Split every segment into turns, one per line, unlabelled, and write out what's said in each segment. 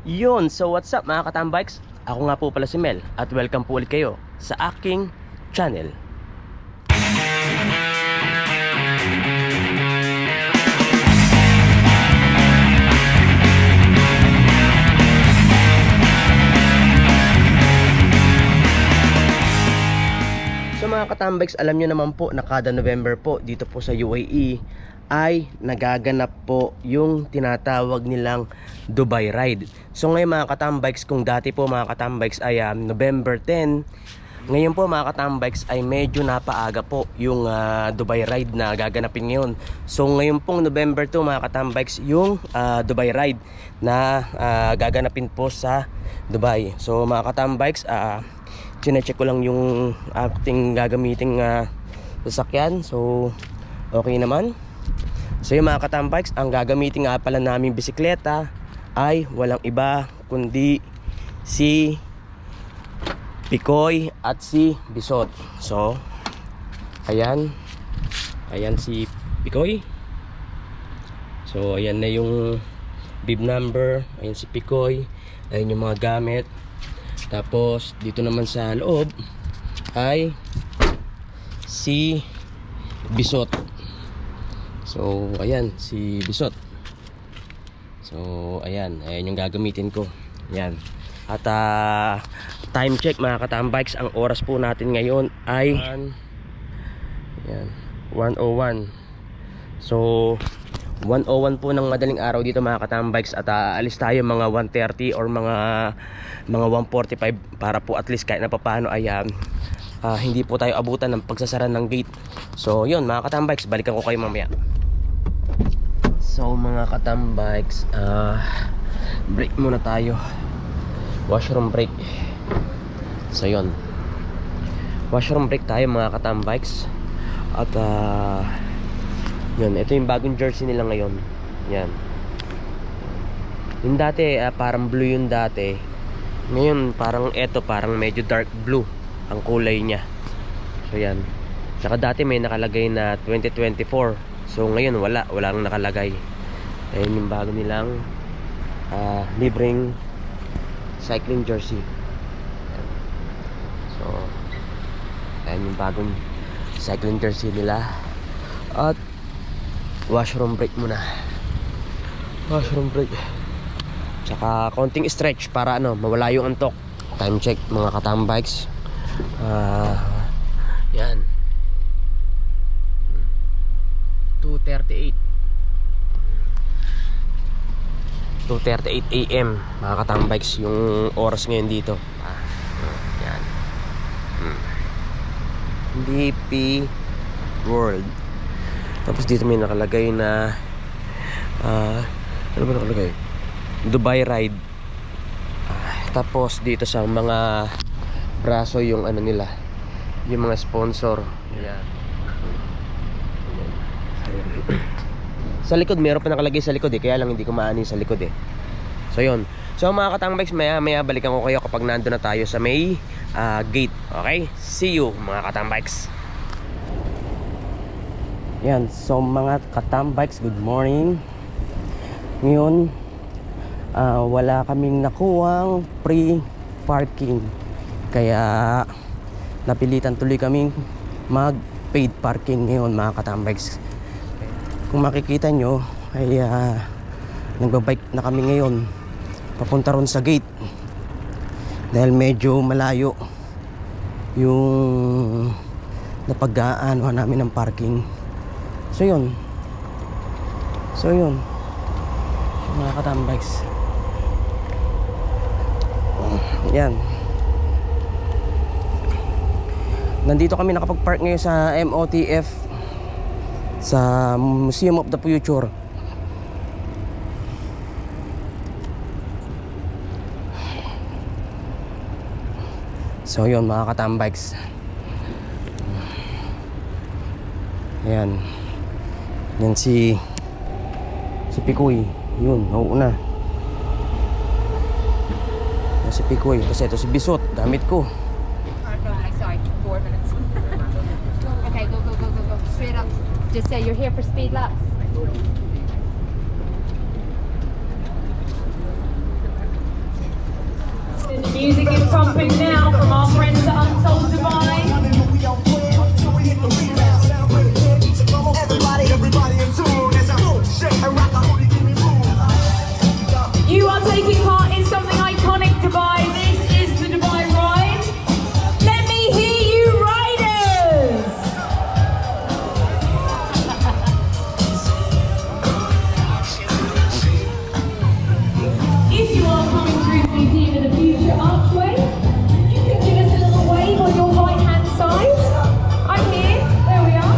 Yun, so what's up mga katambikes? Ako nga po pala si Mel at welcome po ulit kayo sa aking channel. So mga katambikes, alam nyo naman po na kada November po dito po sa UAE ay nagaganap po yung tinatawag nilang Dubai Ride. So ngayon mga katambikes, kung dati po mga katambikes ay November 10, ngayon po mga katambikes ay medyo napaaga po yung Dubai Ride na gaganapin ngayon. So ngayon pong November 2 mga katambikes yung Dubai Ride na gaganapin po sa Dubai. So mga katambikes, chinecheck ko lang yung ating gagamiting sasakyan. So okay naman. So yung mga katambikes, ang gagamitin nga pala naming bisikleta ay walang iba kundi si Picoy at si Bisot. So ayan si Picoy. So ayan na yung bib number. Ayan si Picoy. Ayan yung mga gamit. Tapos dito naman sa loob ay si Bisot. So ayan si Bisot. So ayan yung gagamitin ko. Ayan. At time check mga katambikes, ang oras po natin ngayon ay 1:01. So 1:01 po ng madaling araw dito mga katambikes, at aalis tayo mga 1:30 or mga 1:45 para po at least kahit na papaano ay hindi po tayo abutan ng pagsasara ng gate. So yun mga katambikes, balikan ko kayo mamaya. So mga katambikes, break muna tayo, washroom break. So yun, washroom break tayo mga katambikes. At yun, ito yung bagong jersey nila ngayon. Yan. Yung dati parang blue yung dati. Ngayon parang parang medyo dark blue ang kulay niya. So yan. Saka dati may nakalagay na 2024. So ngayon wala nang nakalagay. Ayun yung bago nilang libreng cycling jersey. So ayun yung bagong cycling jersey nila. At washroom break muna. Washroom break. Tsaka konting stretch para mawala yung antok. Time check mga katambikes. Yan 2:38 AM mga katambikes yung oras ngayon dito. Yan. DP World. Tapos dito may nakalagay na ano ba nakalagay? Dubai Ride. Tapos dito sa mga braso yung nila, yung mga sponsor. Yan. Sa likod meron pa nakalagay sa likod kaya lang hindi ko maani sa likod So yun. So mga katambikes, maya balikan ko kayo kapag nandun na tayo sa may gate. Okay? See you mga katambikes. Yan. So mga katambikes, good morning. Ngayon wala kaming nakuwang free parking, kaya napilitan tuloy kaming mag paid parking ngayon mga katambikes. Kung makikita nyo ay nagbabike na kami ngayon papunta ron sa gate dahil medyo malayo yung napag-aanuhan namin ng parking. So yun mga katambikes. Yan, nandito kami nakapag-park ngayon sa MOTF, sa Museum of the Future. So yun mga katambikes. Ayan. Yan si Picoy. Yun, nauuna. Yan si Picoy. Kasi ito si Bisot, gamit ko.
Sorry, 4 minutes. Okay, go. Straight up. Just say you're here for speed laps.
dropping now from our friends at Untold Dubai. You are taking part in something iconic, Dubai. This is the Dubai Ride. Let me hear you, riders! If you are coming through the Museum of the Future archway, you can give us a little wave on your right-hand side. I'm here. There we are.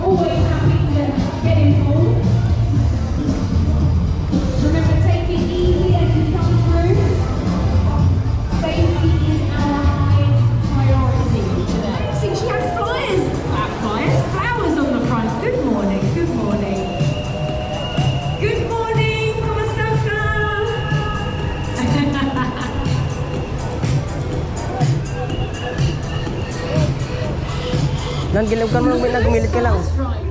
Always happy to get involved. Remember, take it easy as you come through. Safety is our high priority today. See, she has flyers. Flowers on the front. Good morning. Good morning. Good morning. Kamusta ka?
Nanggilid ka lang, nagumilid ka lang.
Right.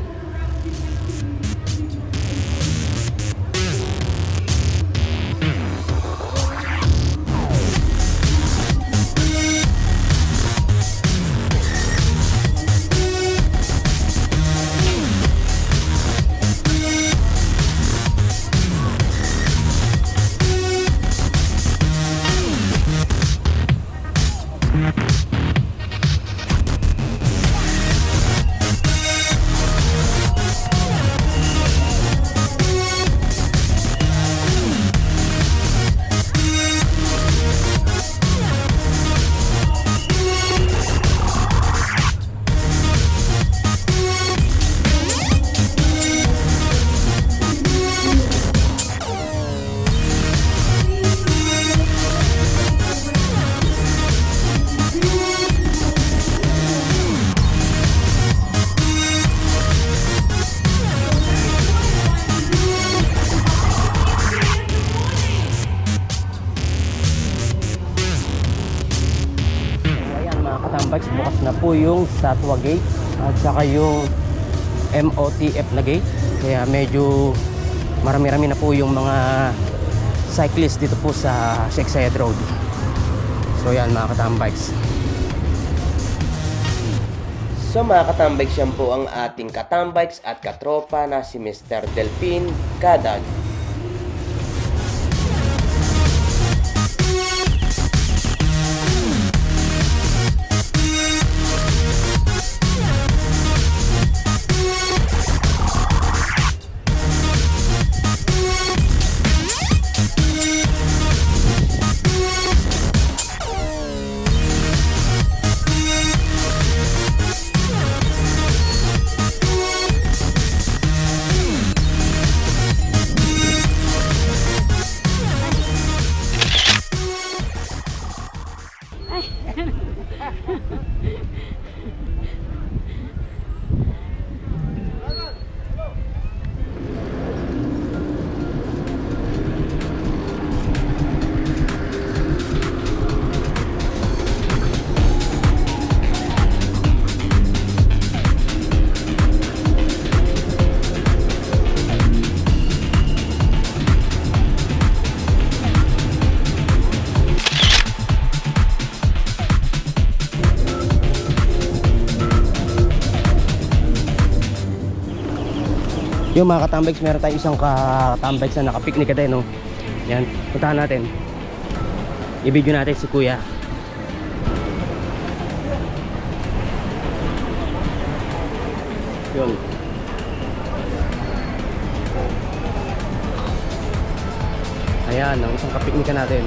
Katambags, bukas na po yung Satwa Gate at saka yung MOTF na gate, kaya medyo marami-rami na po yung mga cyclist dito po sa Sheikh Zayed Road. So yan mga katambags. So mga katambags, yan po ang ating katambags at katropa na si Mr. Delphin Kadag. Yung mga katambags, meron tayong isang katambags na nakapiknik ka din, no? Yan, puntahan natin. I-video natin si kuya. Yun. Ayan, ang isang kapiknik ka natin.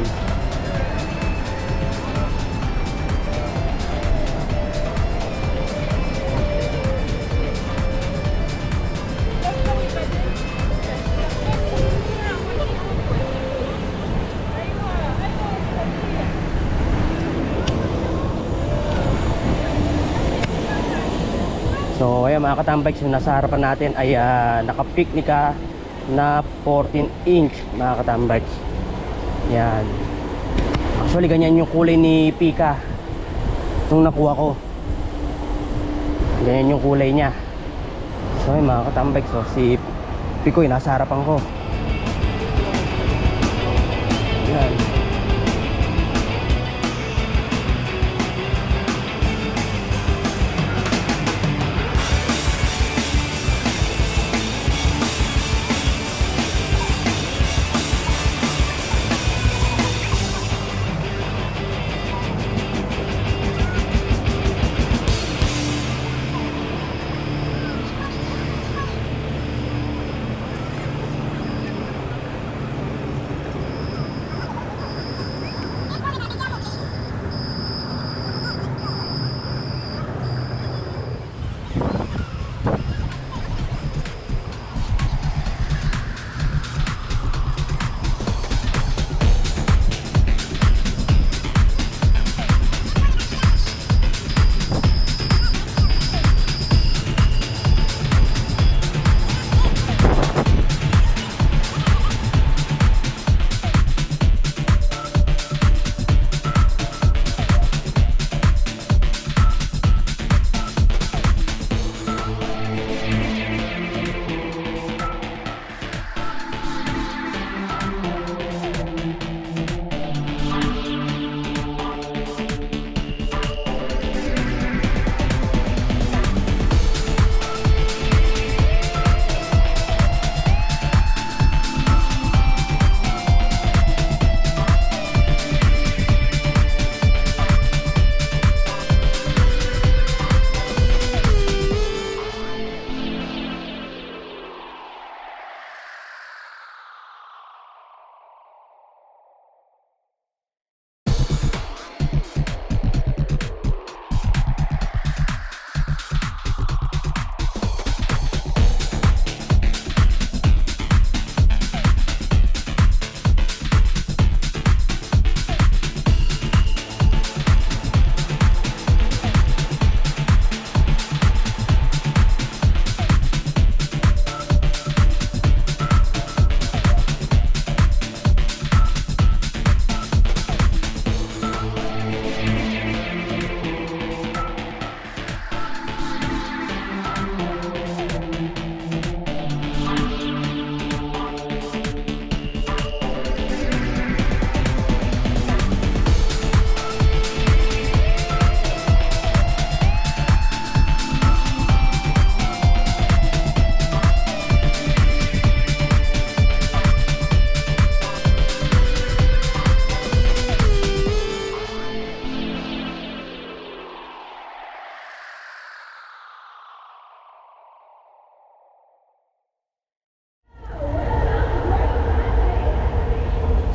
So ayan mga katambags, yung nasa harapan natin ay naka-picnic na 14-inch mga katambags. Yan. Actually ganyan yung kulay ni Pika nung nakuha ko. Ganyan yung kulay niya. So ayan mga katambags, so, si Pikoy nasa harapan ko. Yan.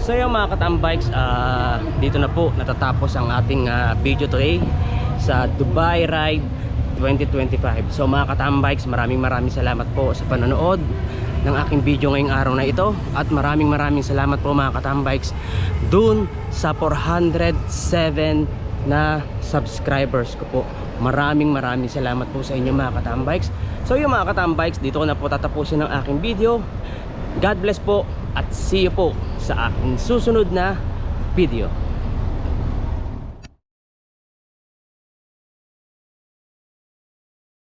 So yung mga katambikes, dito na po natatapos ang ating video today sa Dubai Ride 2025. So mga katambikes, maraming salamat po sa panonood ng aking video ngayong araw na ito. At maraming salamat po mga katambikes dun sa 407 na subscribers ko po. Maraming salamat po sa inyo mga katambikes. So yung mga katambikes, dito ko na po tatapusin ang aking video. God bless po at see you po sa aking susunod na video.